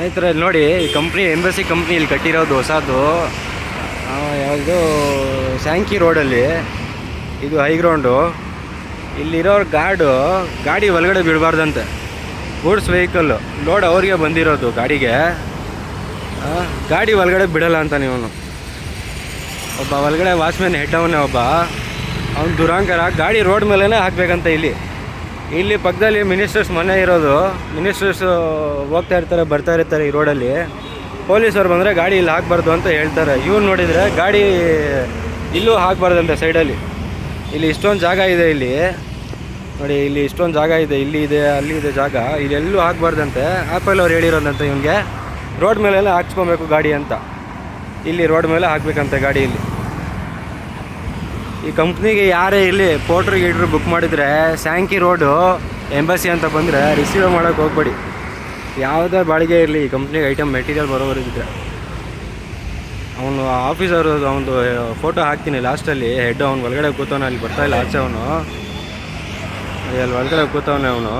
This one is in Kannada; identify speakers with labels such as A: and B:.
A: ಸ್ನೇಹಿತರೆ ಇಲ್ಲಿ ನೋಡಿ, ಈ ಕಂಪ್ನಿ ಎಂಬಸಿ ಕಂಪ್ನಿ ಇಲ್ಲಿ ಕಟ್ಟಿರೋದು ಹೊಸದು. ಯಾವುದು ಸ್ಯಾಂಕಿ ರೋಡಲ್ಲಿ, ಇದು ಹೈಗ್ರೌಂಡು. ಇಲ್ಲಿರೋ ಗಾಡಿ ಒಳಗಡೆ ಬಿಡಬಾರ್ದಂತೆ. ಗೂಡ್ಸ್ ವೆಹಿಕಲ್ಲು ಲೋಡ್ ಅವ್ರಿಗೆ ಬಂದಿರೋದು ಗಾಡಿಗೆ, ಗಾಡಿ ಒಳಗಡೆ ಬಿಡಲ್ಲ ಅಂತ. ನೀವು ಒಬ್ಬ ಒಳಗಡೆ ವಾಚ್ಮ್ಯಾನ್ ಹೆಡ್ ಅವನೇ ಒಬ್ಬ, ಅವ್ನು ದುರಾಂಕರ. ಗಾಡಿ ರೋಡ್ ಮೇಲೇ ಹಾಕಬೇಕಂತ. ಇಲ್ಲಿ ಪಕ್ಕದಲ್ಲಿ ಮಿನಿಸ್ಟರ್ಸ್ ಮನೆ ಇರೋದು. ಮಿನಿಸ್ಟರ್ಸ್ ಹೋಗ್ತಾ ಇರ್ತಾರೆ, ಬರ್ತಾ ಇರ್ತಾರೆ ಈ ರೋಡಲ್ಲಿ. ಪೊಲೀಸವ್ರು ಬಂದರೆ ಗಾಡಿ ಇಲ್ಲಿ ಹಾಕಬಾರ್ದು ಅಂತ ಹೇಳ್ತಾರೆ. ಇವ್ರು ನೋಡಿದರೆ ಗಾಡಿ ಇಲ್ಲೂ ಹಾಕಬಾರ್ದಂತೆ ಸೈಡಲ್ಲಿ. ಇಲ್ಲಿ ಇಷ್ಟೊಂದು ಜಾಗ ಇದೆ. ಇಲ್ಲಿ ನೋಡಿ, ಇಲ್ಲಿ ಇಷ್ಟೊಂದು ಜಾಗ ಇದೆ. ಇಲ್ಲಿ ಇದೆ, ಅಲ್ಲಿ ಇದೆ ಜಾಗ. ಇಲ್ಲೆಲ್ಲೂ ಹಾಕಬಾರ್ದಂತೆ. ಆ್ಯಪಲ್ ಅವ್ರು ಹೇಳಿರೋದಂತೆ ಇವನಿಗೆ, ರೋಡ್ ಮೇಲೆಲ್ಲ ಹಾಕ್ಸ್ಕೊಬೇಕು ಗಾಡಿ ಅಂತ. ಇಲ್ಲಿ ರೋಡ್ ಮೇಲೆ ಹಾಕಬೇಕಂತೆ ಗಾಡಿ. ಇಲ್ಲಿ ಈ ಕಂಪ್ನಿಗೆ ಯಾರೇ ಇಲ್ಲಿ ಪೋಟ್ರು ಬುಕ್ ಮಾಡಿದರೆ ಸ್ಯಾಂಕಿ ರೋಡು ಎಂಬಸಿ ಅಂತ ಬಂದರೆ ರಿಸೀವ್ ಮಾಡೋಕ್ಕೆ ಹೋಗ್ಬೇಡಿ. ಯಾವುದೇ ಬಾಡಿಗೆ ಇರಲಿ, ಈ ಕಂಪ್ನಿಗೆ ಐಟಮ್ ಮೆಟೀರಿಯಲ್ ಬರೋವರಿದ್ದರೆ. ಅವನು ಆಫೀಸರು ಅವನದು ಫೋಟೋ ಹಾಕ್ತೀನಿ ಲಾಸ್ಟಲ್ಲಿ. ಹೆಡ್ ಅವ್ನು ಒಳಗಡೆ ಕೂತವನು, ಅಲ್ಲಿ ಬರ್ತಾಯಿಲ್ಲ ಆಚೆ. ಅವನು ಅಲ್ಲಿ ಒಳಗಡೆ ಕೂತವನೇ ಅವನು.